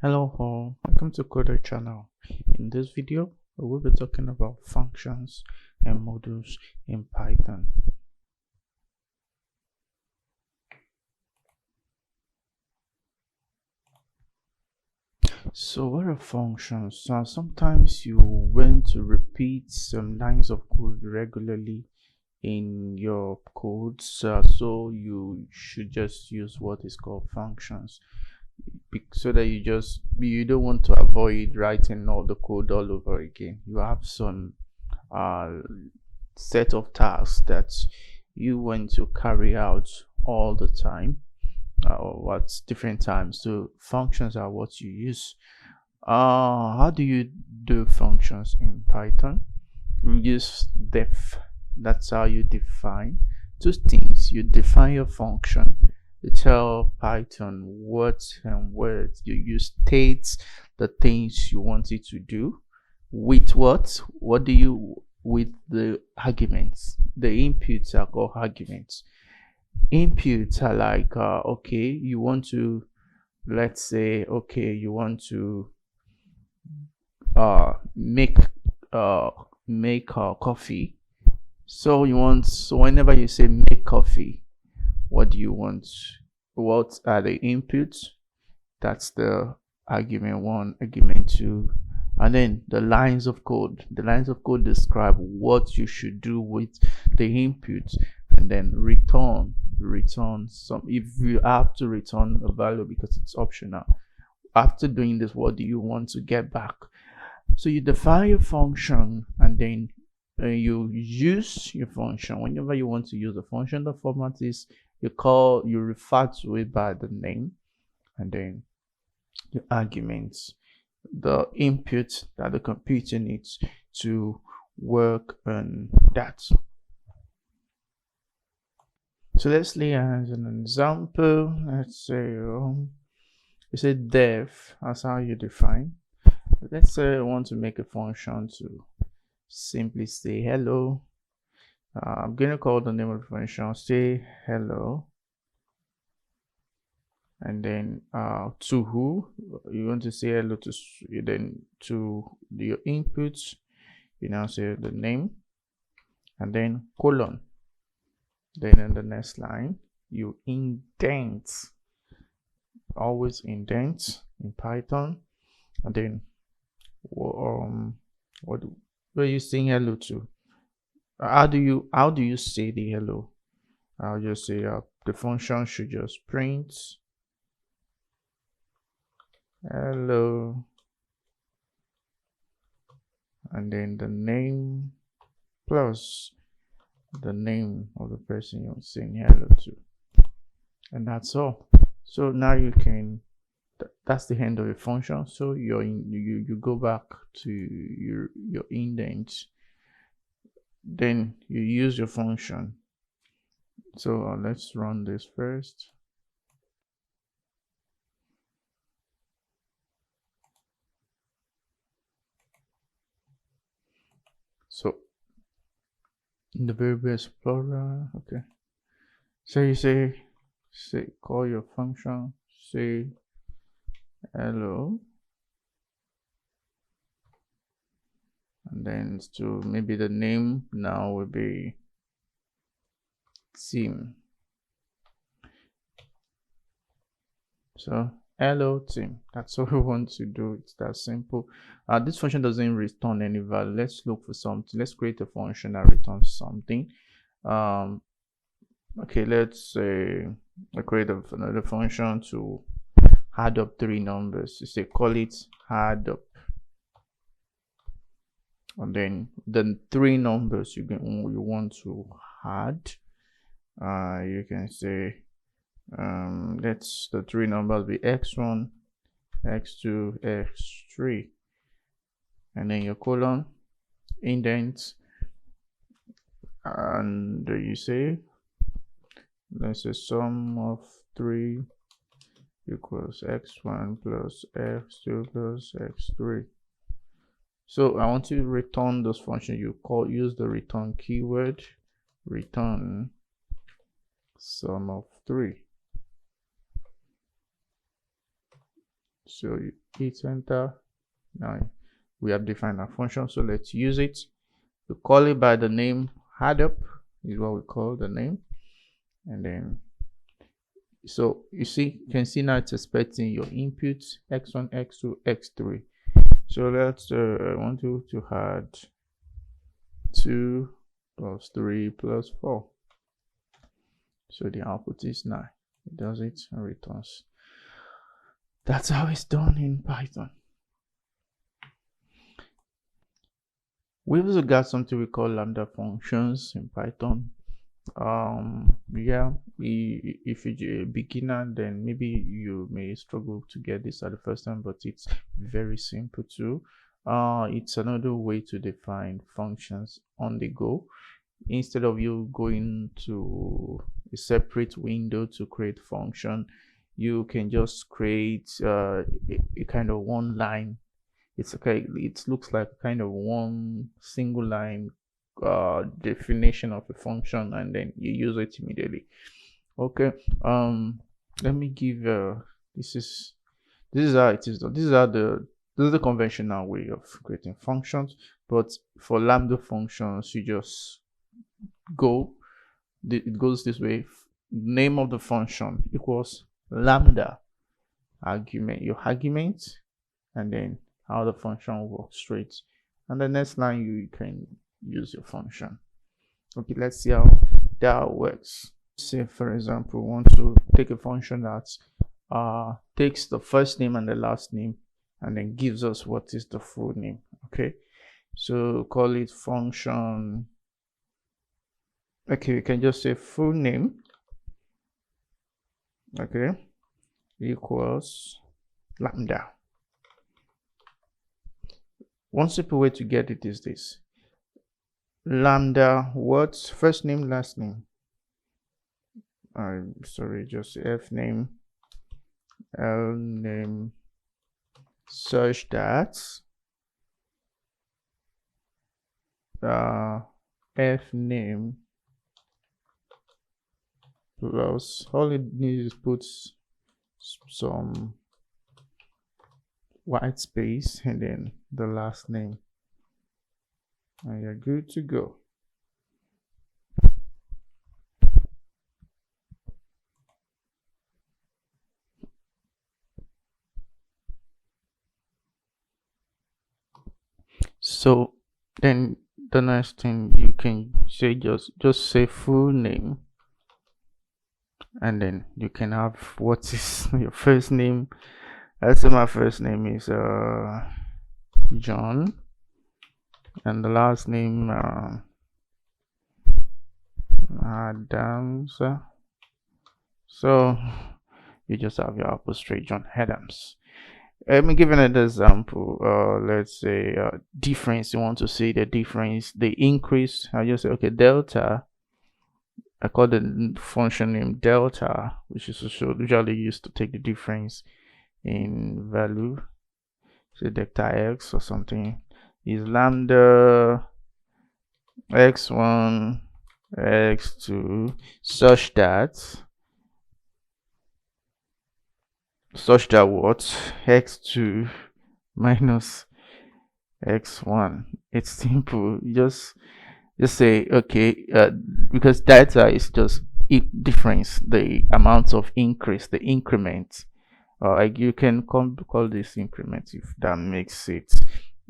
Hello all, welcome to Coder channel. In this video, we will be talking about functions and modules in Python. So what are functions? Sometimes you want to repeat some lines of code regularly in your codes, so you should just use what is called functions, so that you don't want to avoid writing all the code all over again. You have some set of tasks that you want to carry out all the time, or at different times. So functions are what you use. How do you do functions in Python? You use def. That's how you define two things. You define your function to tell Python what and where. You use states the things you want it to do. With what do you, with the arguments. The inputs are called arguments. Inputs are like okay, you want to, let's say, okay, you want to make coffee. So whenever you say make coffee, what do you want? What are the inputs? That's the argument 1, argument 2, and then the lines of code. The lines of code describe what you should do with the inputs, and then return some, if you have to return a value because it's optional. After doing this, what do you want to get back? So you define your function, and then you use your function. Whenever you want to use the function, the format is you refer to it by the name, and then the arguments, the input that the computer needs to work on that. So let's lay as an example. Let's say you say def. That's how you define. Let's say I want to make a function to simply say hello. I'm going to call the name of the function, say hello, and then to who you want to say hello to, then to your inputs, you now say the name, and then colon. Then in the next line you indent, always indent in Python, and then what are you saying hello to? How do you say the hello? I'll just say the function should just print hello, and then the name plus the name of the person you're saying hello to, and that's all. So now you can, that's the end of your function. So you go back to your indent, then you use your function. So let's run this first. So in the variable explorer, okay, so you say call your function, say hello, and then to maybe the name now will be team. So hello team, that's all we want to do. It's that simple. This function doesn't return any value. Let's look for something. Let's create a function that returns something. Okay, let's say I create another function to add up 3 numbers. You say call it add up, and then the 3 numbers you want to add, you can say let's the 3 numbers be x1, x2, x3, and then your colon, indent, and you say let's say sum of 3 equals x1 plus x2 plus x3. So I want to return this function. Use the return keyword, return sum of 3. So you hit enter. Now we have defined our function, so let's use it. We call it by the name add up is what we call the name, and then so you see, you can see now it's expecting your inputs x1, x2, x3. So let's I want you to add 2 plus 3 plus 4. So the output is 9. It does it and returns. That's how it's done in Python. We've also got something we call Lambda functions in Python. Yeah, if you're a beginner, then maybe you may struggle to get this at the first time, but it's very simple too. It's another way to define functions on the go. Instead of you going to a separate window to create function, you can just create a kind of one line. It's okay, it looks like kind of one single line definition of a function, and then you use it immediately. Okay, let me give this is how it is done. This is the conventional way of creating functions, but for Lambda functions you just it goes this way. Name of the function equals Lambda argument, your argument, and then how the function works straight, and the next line you can use your function. Okay, let's see how that works. Say for example, we want to take a function that takes the first name and the last name and then gives us what is the full name. Okay, so call it function. Okay, we can just say full name, okay, equals Lambda. One simple way to get it is this: Lambda, what's first name, last name? Sorry, just F name, L name, such that F name plus, all it needs is put some white space and then the last name, and you're good to go. So then the next thing you can say, just say full name, and then you can have what is your first name. Let's say my first name is John, and the last name Adams. So you just have your output straight, John Adams. Let me give another example. Let's say difference. You want to see the difference, the increase. I just say, okay, delta. I call the function name delta, which is usually used to take the difference in value. Say delta x or something is lambda x1, x2, such that what x2 minus x1. It's simple. Just say, okay, because data is just difference, the amount of increase, the increment. You can call this increment if that makes it.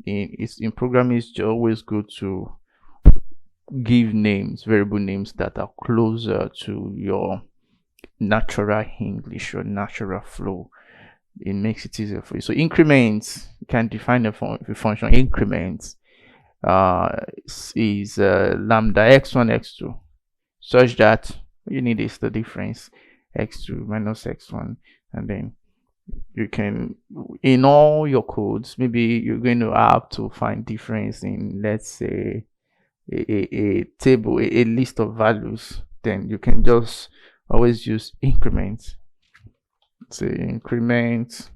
In programming, it's always good to give names, variable names that are closer to your natural English or natural flow. It makes it easier for you. So increments, you can define a function increments is lambda x1, x2, such that you need is the difference x2 minus x1, and then you can, in all your codes, maybe you're going to have to find difference in, let's say, a table, a list of values. Then you can just always use increments. Say increment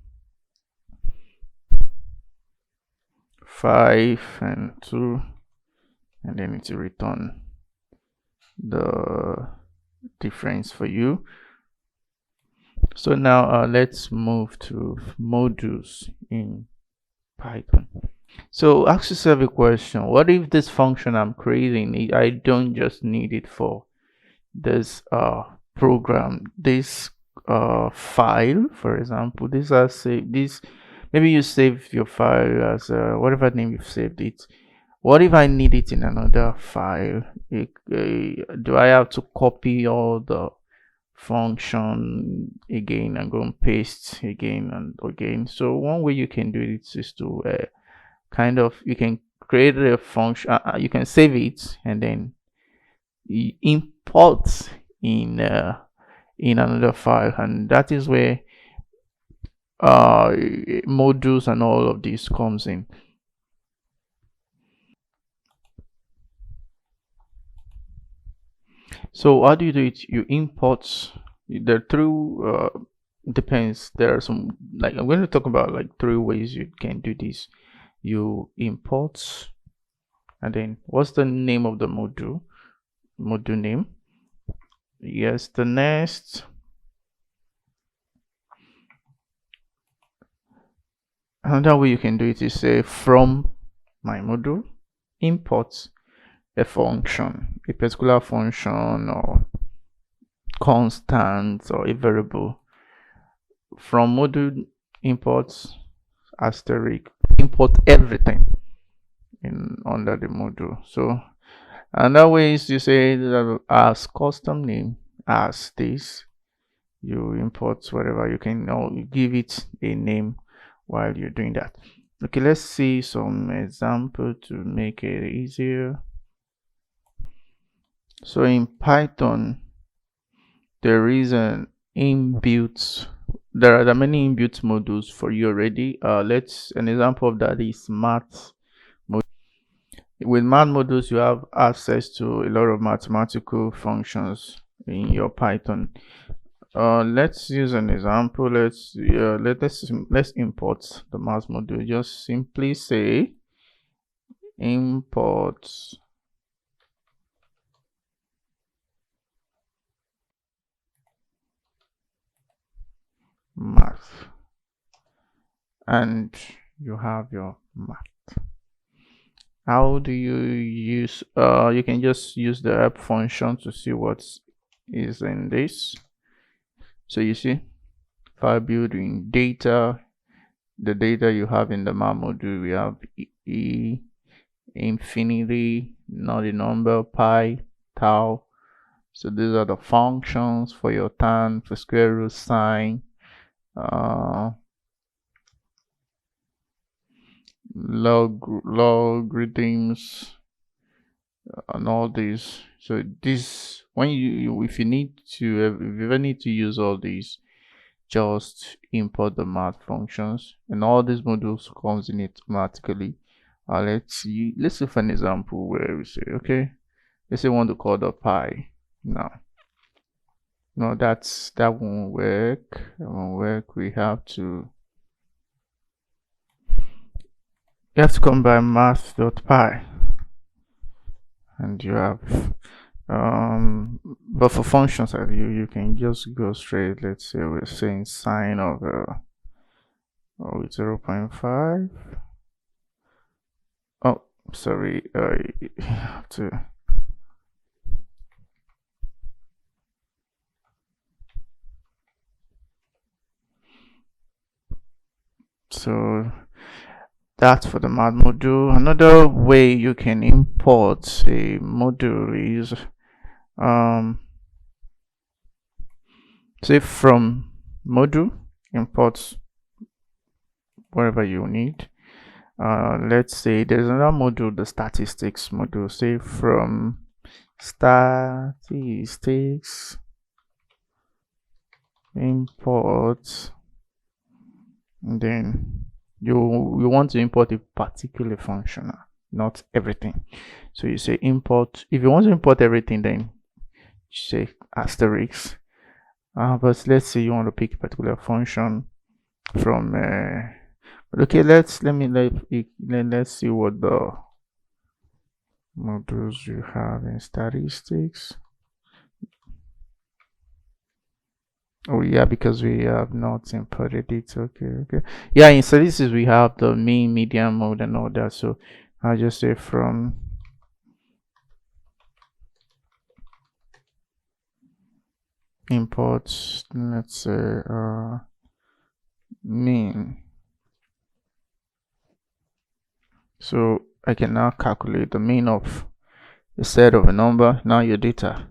5 and 2, and then it will return the difference for you. So now let's move to modules in Python. So ask yourself a question: what if this function I'm creating, I don't just need it for this program, this file, for example. This are saved. This, maybe you save your file as whatever name you've saved it. What if I need it in another file? Do I have to copy all the function again and go and paste again and again? So one way you can do it is to kind of, you can create a function, you can save it and then import in another file, and that is where modules and all of this comes in. So how do you do it? You import the through depends. There are some, like, I'm going to talk about like 3 ways you can do this. You import, and then what's the name of the module name? Yes, the next, another way you can do it is say from my module import a function, a particular function or constant or a variable. From module import asterisk, import everything in under the module. So another way is you say that as custom name, as this, you import whatever, you can give it a name while you're doing that. Okay, let's see some example to make it easier. So in Python, there is an inbuilt, there are many inbuilt modules for you already. An example of that is math. With math modules, you have access to a lot of mathematical functions in your Python. Let's use an example. Let's import the math module. Just simply say import math, and you have your math. How do you use you can just use the help function to see what is in this. So you see, file building, data, the data you have in the math module, we have infinity, not a number, pi, tau. So these are the functions for your tan, for square root, sine, logarithms, and all these. So this, when if you ever need to use all these, just import the math functions, and all these modules comes in it automatically. Let's see for an example where we say, okay, let's say we want to call the pi. No, that won't work. We have to come by math.py, and you have but for functions, you can just go straight. Let's say we're saying sine of 0.5. Oh, sorry, you have to. So that's for the math module. Another way you can import a module is say from module import whatever you need. Let's say there's another module, the statistics module. Say from statistics import, and then you want to import a particular function, not everything. So you say import. If you want to import everything, then you say asterisk. But let's say you want to pick a particular function from okay, let's see what the modules you have in statistics. Oh yeah, because we have not imported it. Okay. Yeah, in statistics we have the mean, median, mode, and all that. So I'll just say from imports, let's say mean. So I can now calculate the mean of a set of a number. Now your data.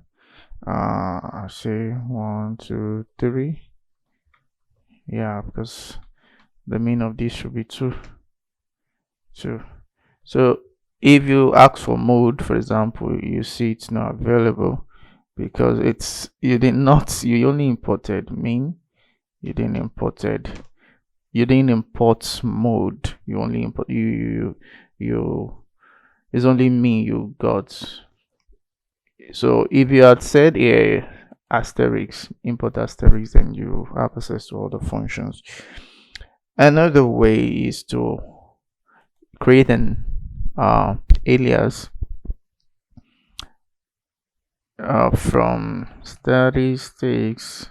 I'll say 1, 2, 3. Yeah, because the mean of this should be 2. So if you ask for mode, for example, you see it's not available because you only imported mean. You didn't import mode. You only import you it's only mean you got. So if you had said a asterisk, import asterisk, then you have access to all the functions. Another way is to create an alias from statistics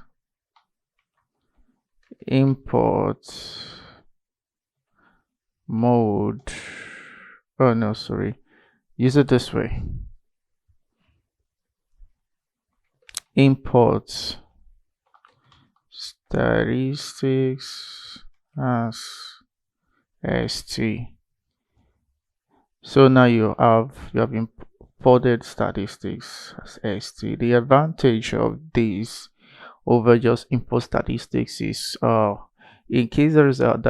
import mode. Oh no, sorry. Use it this way. Import statistics as st. So now you have imported statistics as st. The advantage of this over just import statistics is in case there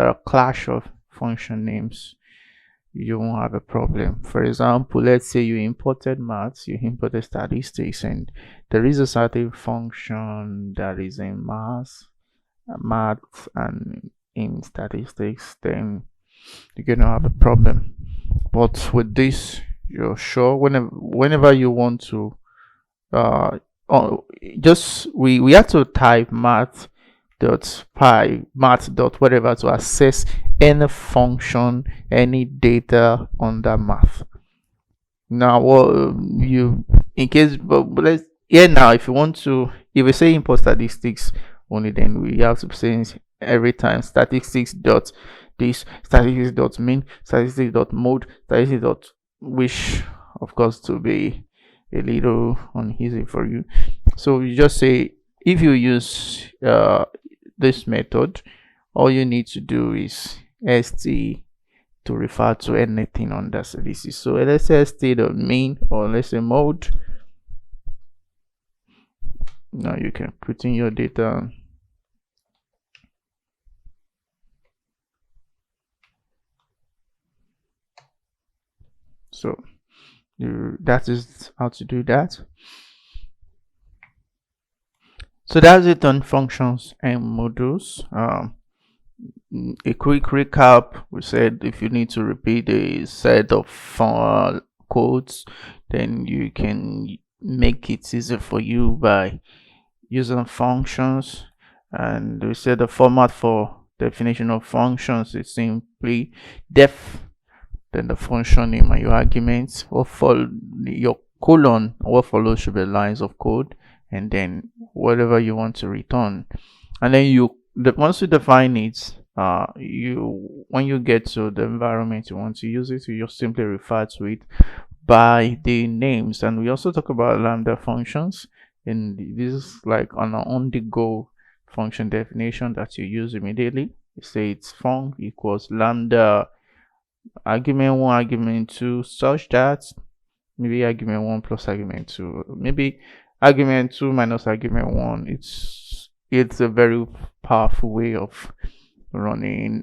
are clash of function names, you won't have a problem. For example, let's say you imported maths, you imported statistics, and there is a certain function that is in maths and in statistics, then you're gonna have a problem. But with this, you're sure whenever you want to just we have to type math dot whatever to access any function, any data under math. Now you in case but let's now if you want to, if we say import statistics only, then we have to say every time statistics dot this, statistics dot mean, statistics dot mode, statistics dot, which of course to be a little uneasy for you. So you just say, if you use this method, all you need to do is st to refer to anything under statistics. So let's say st the mean, or let's say mode. Now you can put in your data. So that is how to do that. So that's it on functions and modules. A quick recap: we said if you need to repeat a set of codes, then you can make it easier for you by using functions. And we said the format for definition of functions is simply def, then the function name and your arguments, or for your colon, what follows should be lines of code, and then whatever you want to return. And then once you define it, when you get to the environment you want to use it, you just simply refer to it by the names. And we also talk about lambda functions, and this is like on the go function definition that you use immediately. You say it's func equals lambda argument 1, argument 2, such that maybe argument 1 plus argument 2, maybe argument 2 minus argument 1. It's a very powerful way of running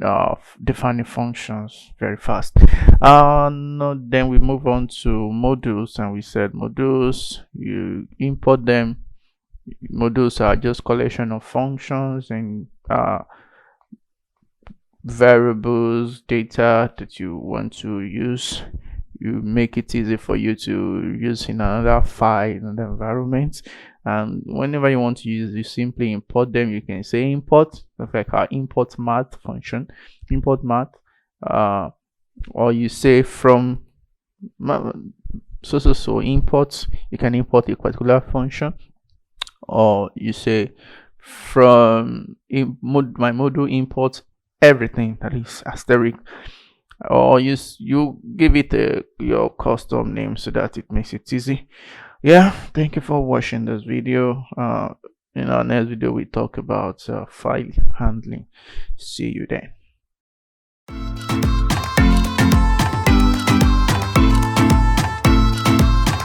defining functions very fast. Then we move on to modules, and we said modules, you import them. Modules are just collection of functions and variables, data that you want to use. You make it easy for you to use in another file, in another environment. And whenever you want to use, you simply import them. You can say import, like our import math function, import math, or you say from so import. You can import a particular function, or you say from my module import everything that is asterisk, or you give it your custom name so that it makes it easy. Yeah, thank you for watching this video. In our next video we talk about file handling. See you then.